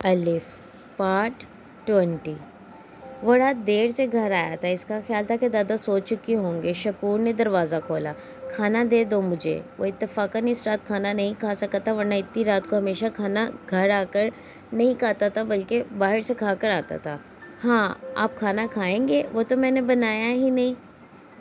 الف پارٹ 20۔ وہ رات دیر سے گھر آیا تھا۔ اس کا خیال تھا کہ دادا سو چکے ہوں گے۔ شکور نے دروازہ کھولا۔ کھانا دے دو مجھے۔ وہ اتفاقاً اس رات کھانا نہیں کھا سکا تھا، ورنہ اتنی رات کو ہمیشہ کھانا گھر آ کر نہیں کھاتا تھا بلکہ باہر سے کھا کر آتا تھا۔ ہاں آپ کھانا کھائیں گے؟ وہ تو میں نے بنایا ہی نہیں۔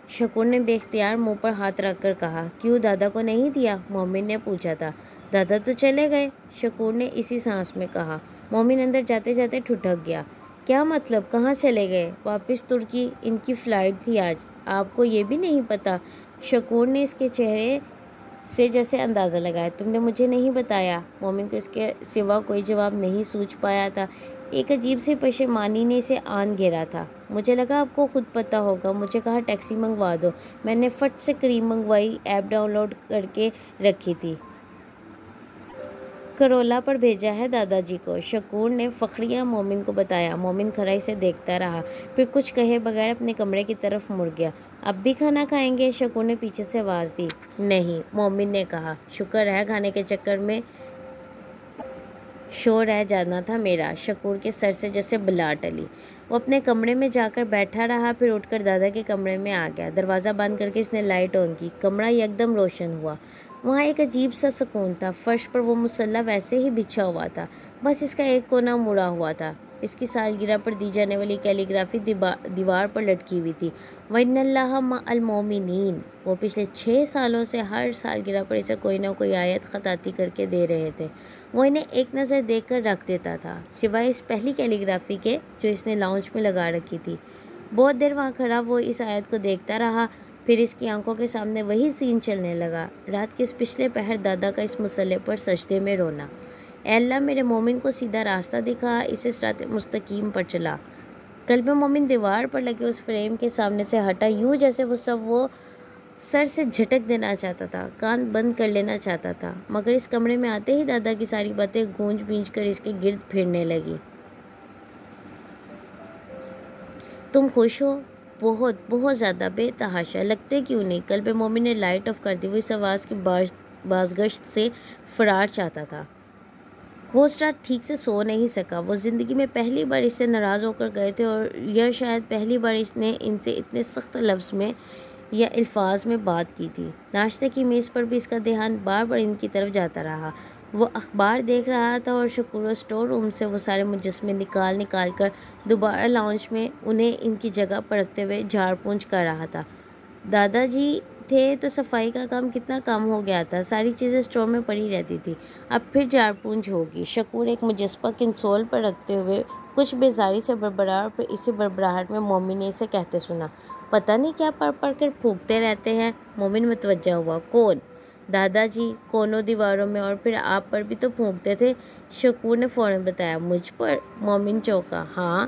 شکور نے بے اختیار منہ پر ہاتھ رکھ کر کہا۔ کیوں، دادا کو نہیں دیا؟ مومن نے پوچھا تھا۔ دادا تو چلے گئے، شکور نے اسی سانس میں کہا۔ مومن اندر جاتے جاتے ٹھٹک گیا۔ کیا مطلب، کہاں چلے گئے؟ واپس ترکی، ان کی فلائٹ تھی آج۔ آپ کو یہ بھی نہیں پتا؟ شکور نے اس کے چہرے سے جیسے اندازہ لگایا۔ تم نے مجھے نہیں بتایا؟ مومن کو اس کے سوا کوئی جواب نہیں سوچ پایا تھا۔ ایک عجیب سی پشیمانی نے اسے آن گھیرا تھا۔ مجھے لگا آپ کو خود پتا ہوگا۔ مجھے کہا ٹیکسی منگوا دو۔ میں نے فٹ سے کریم منگوائی، ایپ ڈاؤن لوڈ کر کے رکھی تھی۔ کرولا پر بھیجا ہے دادا جی کو، شکور نے فخریہ مومن کو بتایا۔ مومن کھرائی سے دیکھتا رہا، پھر کچھ کہے بغیر اپنے کمرے کی طرف مڑ گیا۔ اب بھی کھانا کھائیں گے؟ شکور نے پیچھے سے آواز دی۔ نہیں، مومن نے کہا۔ شکر ہے، کھانے کے چکر میں شو رہ جانا تھا میرا۔ شکور کے سر سے جیسے بلا ٹلی۔ وہ اپنے کمرے میں جا کر بیٹھا رہا، پھر اٹھ کر دادا کے کمرے میں آ گیا۔ دروازہ بند کر کے اس نے لائٹ آن کی۔ کمرہ یکدم روشن ہوا۔ وہاں ایک عجیب سا سکون تھا۔ فرش پر وہ مصلی ویسے ہی بچھا ہوا تھا، بس اس کا ایک کونا مڑا ہوا تھا۔ اس کی سالگرہ پر دی جانے والی کیلی گرافی دیوار پر لٹکی ہوئی تھی۔ وَإِنَّ اللَّهَ مَعَ الْمُؤْمِنِينَ۔ وہ پچھلے 6 سالوں سے ہر سالگرہ پر اسے کوئی نہ کوئی آیت خطاطی کر کے دے رہے تھے۔ وہ انہیں ایک نظر دیکھ کر رکھ دیتا تھا، سوائے اس پہلی کیلی گرافی کے جو اس نے لاؤنج میں لگا رکھی تھی۔ بہت دیر وہاں کھڑا وہ اس آیت کو دیکھتا رہا، پھر اس کی آنکھوں کے سامنے وہی سین چلنے لگا۔ رات کے اس پچھلے پہر دادا کا اس مصلی پر سجدے میں رونا۔ اے اللہ، میرے مومن کو سیدھا راستہ دکھا، اسے صراط مستقیم پر چلا۔ قلب مومن دیوار پر لگے اس فریم کے سامنے سے ہٹا، یوں جیسے وہ سب وہ سر سے جھٹک دینا چاہتا تھا، کان بند کر لینا چاہتا تھا، مگر اس کمرے میں آتے ہی دادا کی ساری باتیں گونج بینج کر اس کے گرد پھرنے لگی۔ تم خوش ہو؟ بہت بہت زیادہ، بے تحاشا۔ لگتے کیوں نہیں؟ قلب مومن نے لائٹ آف کر دی۔ وہ اس آواز کی بازگشت سے فرار چاہتا تھا۔ وہ اس رات ٹھیک سے سو نہیں سکا۔ وہ زندگی میں پہلی بار اس سے ناراض ہو کر گئے تھے، اور یہ شاید پہلی بار اس نے ان سے اتنے سخت لفظ میں یا الفاظ میں بات کی تھی۔ ناشتے کی میز پر بھی اس کا دھیان بار بار ان کی طرف جاتا رہا۔ وہ اخبار دیکھ رہا تھا اور شکور اسٹور روم سے وہ سارے مجسمے نکال کر دوبارہ لاؤنج میں انہیں ان کی جگہ پر رکھتے ہوئے جھاڑ پونچھ کر رہا تھا۔ دادا جی تھے تو صفائی کا کام کتنا کم ہو گیا تھا، ساری چیزیں اسٹور میں پڑی رہتی تھی، اب پھر جھاڑ پونچھ ہوگی۔ شکور ایک مجسمہ کنسول پر رکھتے ہوئے کچھ بیزاری سے بڑبڑا، اور پھر اسی بڑبڑاہٹ میں مومن نے اسے کہتے سنا، پتہ نہیں کیا پڑھ پڑھ کر پھونکتے رہتے ہیں۔ مومن متوجہ ہوا۔ کون؟ دادا جی، کونوں دیواروں میں، اور پھر آپ پر بھی تو پھونکتے تھے۔ شکور نے فوراً بتایا۔ مجھ پر؟ مومن چونکا۔ ہاں،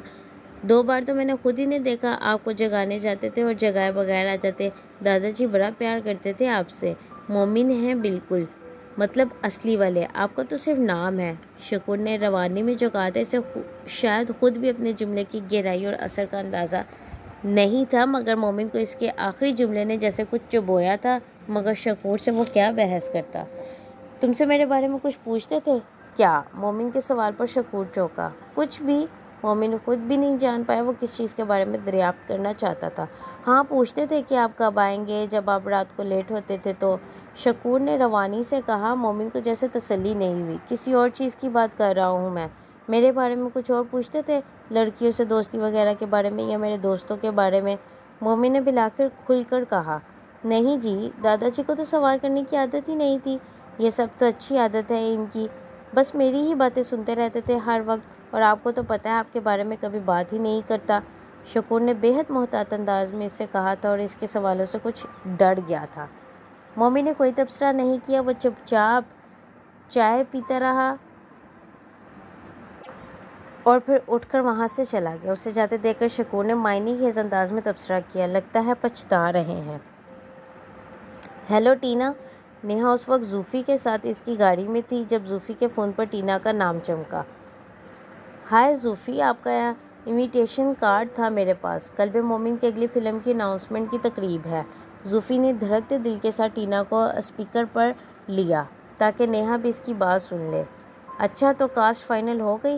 2 بار تو میں نے خود ہی نے دیکھا، آپ کو جگانے جاتے تھے اور جگائے بغیر آ جاتے۔ دادا جی بڑا پیار کرتے تھے آپ سے۔ مومن ہیں بالکل، مطلب اصلی والے، آپ کا تو صرف نام ہے۔ شکور نے روانی میں جو کہا تھا، اسے شاید خود بھی اپنے جملے کی گہرائی اور اثر کا اندازہ نہیں تھا، مگر مومن کو اس کے آخری جملے نے جیسے کچھ چبویا تھا، مگر شکور سے وہ کیا بحث کرتا۔ تم سے میرے بارے میں کچھ پوچھتے تھے؟ کیا؟ مومن کے سوال پر شکور چونکا۔ کچھ بھی؟ مومن خود بھی نہیں جان پایا وہ کس چیز کے بارے میں دریافت کرنا چاہتا تھا۔ ہاں، پوچھتے تھے کہ آپ کب آئیں گے، جب آپ رات کو لیٹ ہوتے تھے تو۔ شکور نے روانی سے کہا۔ مومن کو جیسے تسلی نہیں ہوئی۔ کسی اور چیز کی بات کر رہا ہوں میں۔ میرے بارے میں کچھ اور پوچھتے تھے، لڑکیوں سے دوستی وغیرہ کے بارے میں، یا میرے دوستوں کے بارے میں؟ مومن نے بالآخر کھل کر کہا۔ نہیں جی، دادا جی کو تو سوال کرنے کی عادت ہی نہیں تھی۔ یہ سب تو اچھی عادت ہے ان کی، بس میری ہی باتیں سنتے رہتے تھے ہر وقت، اور آپ کو تو پتہ ہے آپ کے بارے میں کبھی بات ہی نہیں کرتا۔ شکور نے بے حد محتاط انداز میں اس سے کہا تھا، اور اس کے سوالوں سے کچھ ڈر گیا تھا۔ مومن نے کوئی تبصرہ نہیں کیا۔ وہ چپ چاپ چائے پیتا رہا اور پھر اٹھ کر وہاں سے چلا گیا۔ اسے جاتے دیکھ کر شکور نے معنی خیز انداز میں تبصرہ کیا، لگتا ہے پچھتا رہے ہیں۔ Hello Tina. نیہا اس وقت زوفی کے ساتھ اس کی گاڑی میں تھی جب زوفی کے فون پر ٹینا کا نام چمکا۔ ہائے زوفی، آپ کا انویٹیشن کارڈ تھا میرے پاس۔ قلب مومن کی اگلی فلم کی اناؤنسمنٹ کی تقریب ہے۔ زوفی نے دھڑکتے دل کے ساتھ ٹینا کو اسپیکر پر لیا تاکہ نیہا بھی اس کی بات سن لے۔ اچھا، تو کاسٹ فائنل ہو گئی؟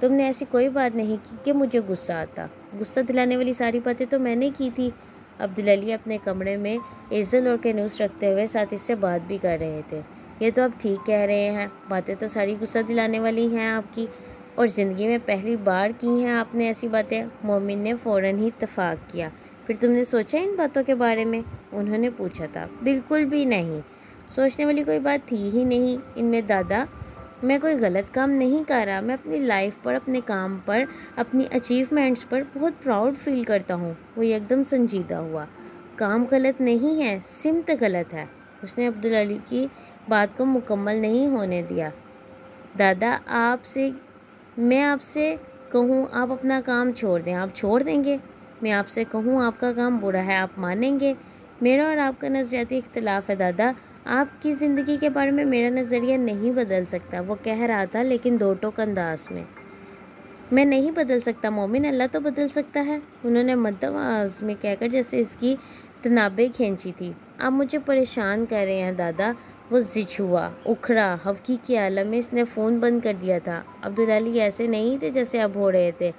تم نے ایسی کوئی بات نہیں کی کہ مجھے غصہ آتا. غصہ دلانے والی ساری باتیں تو میں نے کی تھی. عبدالعلی اپنے کمرے میں ایزل اور کینوس رکھتے ہوئے ساتھ اس سے بات بھی کر رہے تھے. یہ تو آپ ٹھیک کہہ رہے ہیں، باتیں تو ساری غصہ دلانے والی ہیں آپ کی، اور زندگی میں پہلی بار کی ہیں آپ نے ایسی باتیں. مومن نے فوراً ہی اتفاق کیا. پھر تم نے سوچا ان باتوں کے بارے میں؟ انہوں نے پوچھا تھا. بالکل بھی نہیں، سوچنے والی کوئی بات تھی ہی نہیں ان میں دادا. میں کوئی غلط کام نہیں کر رہا. میں اپنی لائف پر، اپنے کام پر، اپنی اچیومنٹس پر بہت پراؤڈ فیل کرتا ہوں. وہ ایک دم سنجیدہ ہوا. کام غلط نہیں ہے، سمت غلط ہے. اس نے عبدالعلی کی بات کو مکمل نہیں ہونے دیا. دادا میں آپ سے کہوں آپ اپنا کام چھوڑ دیں، آپ چھوڑ دیں گے؟ میں آپ سے کہوں آپ کا کام برا ہے، آپ مانیں گے؟ میرا اور آپ کا نظریاتی اختلاف ہے دادا. آپ کی زندگی کے بارے میں میرا نظریہ نہیں بدل سکتا. وہ کہہ رہا تھا لیکن دو ٹوک انداز میں. میں نہیں بدل سکتا مومن، اللہ تو بدل سکتا ہے. انہوں نے مدھم آواز میں کہہ کر جیسے اس کی تنابیں کھینچی تھی. آپ مجھے پریشان کر رہے ہیں دادا. وہ زچ ہوا، اکھڑا. حقیقی کے عالم میں اس نے فون بند کر دیا تھا. عبدالعلی ایسے نہیں تھے جیسے اب ہو رہے تھے.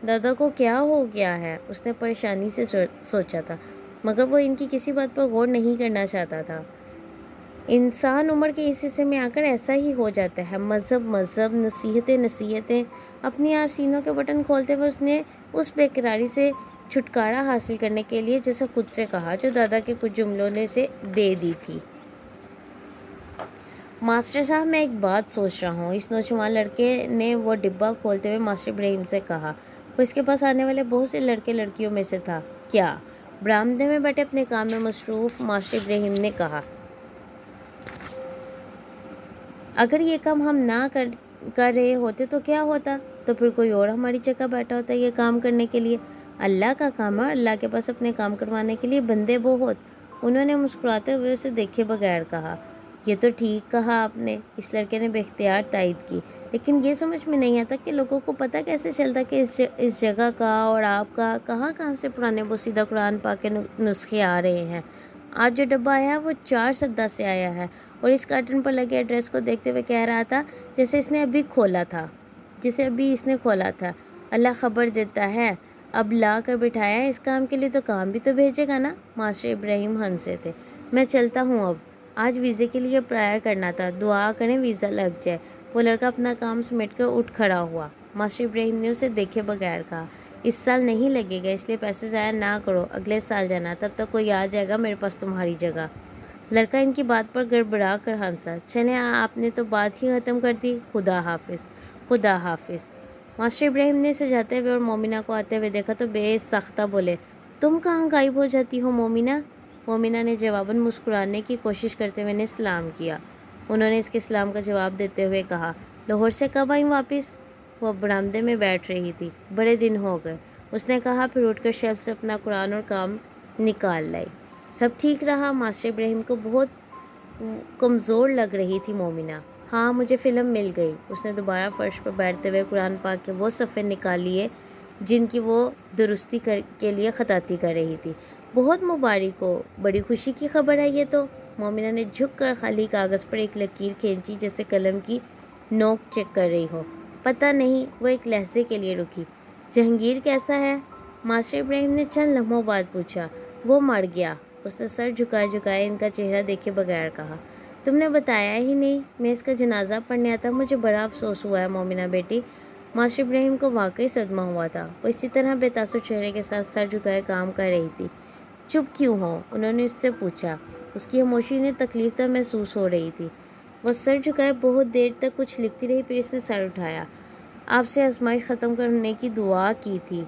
دادا کو کیا ہو گیا ہے؟ اس نے پریشانی سے سوچا تھا، مگر وہ ان کی کسی بات پر غور نہیں کرنا چاہتا تھا. انسان عمر کے اس حصے میں آ کر ایسا ہی ہو جاتا ہے. مذہب، نصیحتیں. اپنی آستینوں کے بٹن کھولتے ہوئے اس نے اس بے قراری سے چھٹکارا حاصل کرنے کے لیے جیسے خود سے کہا جو دادا کے کچھ جملوں نے سے دے دی تھی. ماسٹر صاحب، میں ایک بات سوچ رہا ہوں. اس نوجوان لڑکے نے وہ ڈبہ کھولتے ہوئے ماسٹر ابراہیم سے کہا. وہ اس کے پاس آنے والے بہت سے لڑکے لڑکیوں میں سے تھا. کیا؟ برآمدے میں بیٹھے اپنے کام میں مصروف ماسٹر ابراہیم نے کہا. اگر یہ کام ہم نہ کر رہے ہوتے تو کیا ہوتا؟ تو پھر کوئی اور ہماری جگہ بیٹھا ہوتا یہ کام کرنے کے لیے. اللہ کا کام ہے اور اللہ کے پاس اپنے کام کروانے کے لیے بندے بہت. انہوں نے مسکراتے ہوئے اسے دیکھے بغیر کہا. یہ تو ٹھیک کہا آپ نے، اس لڑکے نے بے اختیار تائید کی. لیکن یہ سمجھ میں نہیں آتا کہ لوگوں کو پتہ کیسے چلتا کہ اس جگہ کا اور آپ کا کہاں سے پرانے بوسیدہ قرآن پاک کے نسخے آ رہے ہیں. آج جو ڈبہ آیا ہے وہ 4 سدہ سے آیا ہے، اور اس کارٹن پر لگے ایڈریس کو دیکھتے ہوئے کہہ رہا تھا جسے اس نے ابھی کھولا تھا. اللہ خبر دیتا ہے، اب لا کر بٹھایا ہے اس کام کے لیے تو کام بھی تو بھیجے گا نا. ماسٹر ابراہیم ہنسے تھے. میں چلتا ہوں اب، آج ویزے کے لیے اپلائی کرنا تھا، دعا کریں ویزا لگ جائے. وہ لڑکا اپنا کام سمیٹ کر اٹھ کھڑا ہوا. ماسٹر ابراہیم نے اسے دیکھے بغیر کہا. اس سال نہیں لگے گا، اس لیے پیسے ضائع نہ کرو. اگلے سال جانا، تب تک کوئی آ جائے گا میرے پاس تمہاری جگہ. لڑکا ان کی بات پر گڑبڑا کر ہنسا. چلیں آپ نے تو بات ہی ختم کر دی. خدا حافظ. خدا حافظ. ماسٹر ابراہیم نے اسے جاتے ہوئے اور مومنہ کو آتے ہوئے دیکھا تو بے سختہ بولے. تم کہاں غائب ہو جاتی ہو مومنہ؟ مومنہ نے جواباً مسکرانے کی کوشش کرتے ہوئے سلام کیا. انہوں نے اس کے سلام کا جواب دیتے ہوئے کہا. لاہور سے کب آئیں واپس؟ وہ برآمدے میں بیٹھ رہی تھی. بڑے دن ہو گئے، اس نے کہا. پھر اٹھ کر شیلف سے اپنا قرآن اور کام نکال لائی. سب ٹھیک رہا؟ ماسٹر ابراہیم کو بہت کمزور لگ رہی تھی مومنہ. ہاں، مجھے فلم مل گئی. اس نے دوبارہ فرش پر بیٹھتے ہوئے قرآن پاک کے وہ صفحے نکال لیے جن کی وہ درستی کے لیے خطاطی کر رہی تھی. بہت مبارک ہو، بڑی خوشی کی خبر ہے یہ تو. مومنہ نے جھک کر خالی کاغذ پر ایک لکیر کھینچی جیسے قلم کی نوک چیک کر رہی ہو. پتہ نہیں. وہ ایک لہجے کے لیے رکی. جہانگیر کیسا ہے؟ ماسٹر ابراہیم نے چند لمحوں بعد پوچھا. وہ مر گیا. اس نے سر جھکائے ان کا چہرہ دیکھے بغیر کہا. تم نے بتایا ہی نہیں. میں اس کا جنازہ پڑھنے آتا، مجھے بڑا افسوس ہوا ہے مومنہ بیٹی. ماسٹر ابراہیم کو واقعی صدمہ ہوا تھا. وہ اسی طرح بے تاثر چہرے کے ساتھ سر جھکائے کام کر رہی تھی. چپ کیوں ہو؟ انہوں نے اس سے پوچھا. اس کی خاموشی نے تکلیف دہ محسوس ہو رہی تھی. وہ سر جھکائے بہت دیر تک کچھ لکھتی رہی. پھر اس نے سر اٹھایا. آپ سے آزمائش ختم کرنے کی دعا کی تھی.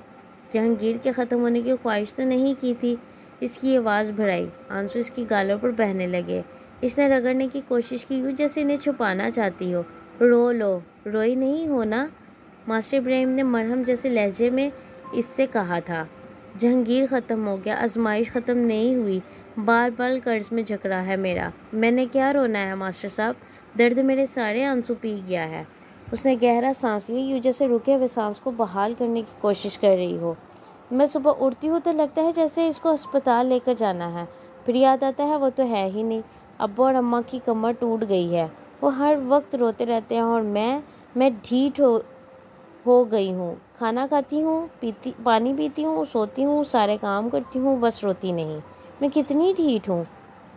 جہانگیر کے ختم ہونے کی خواہش تو نہیں کی تھی. اس کی آواز بھرائی. آنسو اس کی گالوں پر بہنے لگے. اس نے رگڑنے کی کوشش کی یوں جیسے انہیں چھپانا چاہتی ہو. رو لو، روئی نہیں ہو نا؟ ماسٹر ابراہیم نے مرہم جیسے لہجے میں اس سے کہا تھا. جہانگیر ختم ہو گیا، آزمائش ختم نہیں ہوئی. بال بال قرض میں جھکڑا ہے میرا. میں نے کیا رونا ہے ماسٹر صاحب؟ درد میرے سارے آنسو پی گیا ہے. اس نے گہرا سانس لی یوں جیسے رکے ہوئے سانس کو بحال کرنے کی کوشش کر رہی ہو. میں صبح اٹھتی ہوں تو لگتا ہے جیسے اس کو ہسپتال لے کر جانا ہے. پھر یاد آتا ہے وہ تو ہے ہی نہیں. ابا اور اماں کی کمر ٹوٹ گئی ہے. وہ ہر وقت روتے رہتے ہیں اور میں ڈھیٹ ہو گئی ہوں، کھانا کھاتی ہوں، پانی پیتی ہوں، سوتی ہوں، سارے کام کرتی ہوں، بس روتی نہیں۔ میں کتنی ڈھیٹ ہوں۔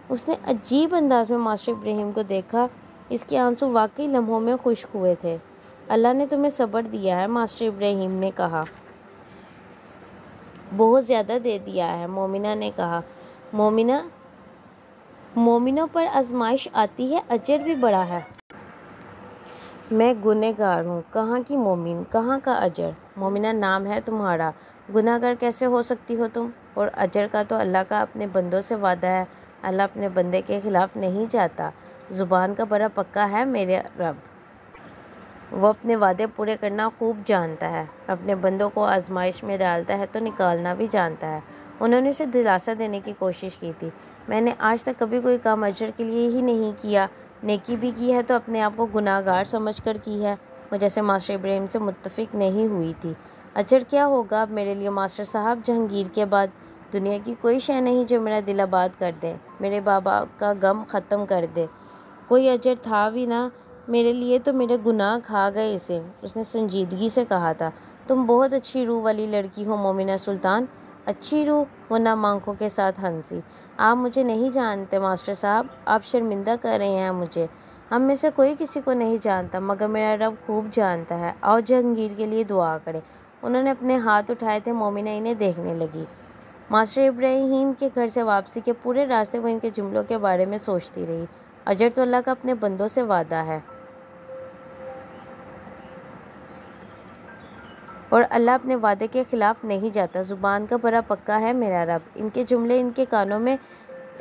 اس نے عجیب انداز میں ماسٹر ابراہیم کو دیکھا۔ اس کے آنسو واقعی لمحوں میں خشک ہوئے تھے۔ اللہ نے تمہیں صبر دیا ہے، ماسٹر ابراہیم نے کہا۔ بہت زیادہ دے دیا ہے، مومنہ نے کہا۔ مومنوں پر آزمائش آتی ہے، اجر بھی بڑا ہے۔ میں گنہگار ہوں، کہاں کی مومن، کہاں کا اجر؟ مومنہ نام ہے تمہارا، گنہگار کیسے ہو سکتی ہو تم؟ اور اجر کا تو اللہ کا اپنے بندوں سے وعدہ ہے، اللہ اپنے بندے کے خلاف نہیں جاتا۔ زبان کا بڑا پکا ہے میرے رب، وہ اپنے وعدے پورے کرنا خوب جانتا ہے، اپنے بندوں کو آزمائش میں ڈالتا ہے تو نکالنا بھی جانتا ہے۔ انہوں نے اسے دلاسا دینے کی کوشش کی تھی۔ میں نے آج تک کبھی کوئی کام اجر کے لیے ہی نہیں کیا، نیکی بھی کی ہے تو اپنے آپ کو گناہ گار سمجھ کر کی ہے۔ وہ جیسے ماسٹر ابراہیم سے متفق نہیں ہوئی تھی۔ اجر کیا ہوگا اب میرے لیے ماسٹر صاحب؟ جہانگیر کے بعد دنیا کی کوئی شے نہیں جو میرا دل آباد کر دے، میرے بابا کا غم ختم کر دے۔ کوئی اجر تھا بھی نہ میرے لیے تو میرے گناہ کھا گئے اسے۔ اس نے سنجیدگی سے کہا تھا۔ تم بہت اچھی روح والی لڑکی ہو مومنہ سلطان۔ اچھی روح؟ وہ نم آنکھوں کے ساتھ ہنسی۔ آپ مجھے نہیں جانتے ماسٹر صاحب، آپ شرمندہ کر رہے ہیں مجھے۔ ہم میں سے کوئی کسی کو نہیں جانتا مگر میرا رب خوب جانتا ہے۔ آؤ جہانگیر کے لیے دعا کریں۔ انہوں نے اپنے ہاتھ اٹھائے تھے، مومنہ انہیں دیکھنے لگی۔ ماسٹر ابراہیم کے گھر سے واپسی کے پورے راستے وہ ان کے جملوں کے بارے میں سوچتی رہی۔ اجر تو اللہ کا اپنے بندوں سے وعدہ ہے، اور اللہ اپنے وعدے کے خلاف نہیں جاتا۔ زبان کا بڑا پکا ہے میرا رب۔ ان کے جملے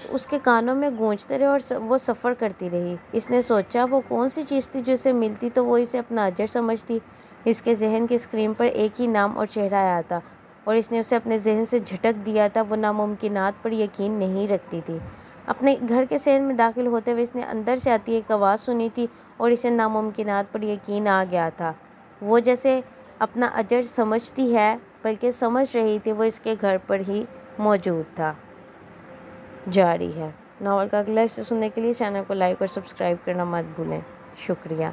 اس کے کانوں میں گونجتے رہے اور وہ سفر کرتی رہی۔ اس نے سوچا وہ کون سی چیز تھی جو اسے ملتی تو وہ اسے اپنا اجر سمجھتی۔ اس کے ذہن کی اسکرین پر ایک ہی نام اور چہرہ آیا تھا اور اس نے اسے اپنے ذہن سے جھٹک دیا تھا۔ وہ ناممکنات پر یقین نہیں رکھتی تھی۔ اپنے گھر کے صحن میں داخل ہوتے ہوئے اس نے اندر سے آتی ایک آواز سنی تھی اور اسے ناممکنات پر یقین آ گیا تھا۔ وہ جیسے اپنا اجر سمجھتی ہے بلکہ سمجھ رہی تھی وہ اس کے گھر پر ہی موجود تھا۔ جاری ہے۔ ناول کا اگلا حصہ سننے کے لیے چینل کو لائک اور سبسکرائب کرنا مت بھولیں۔ شکریہ۔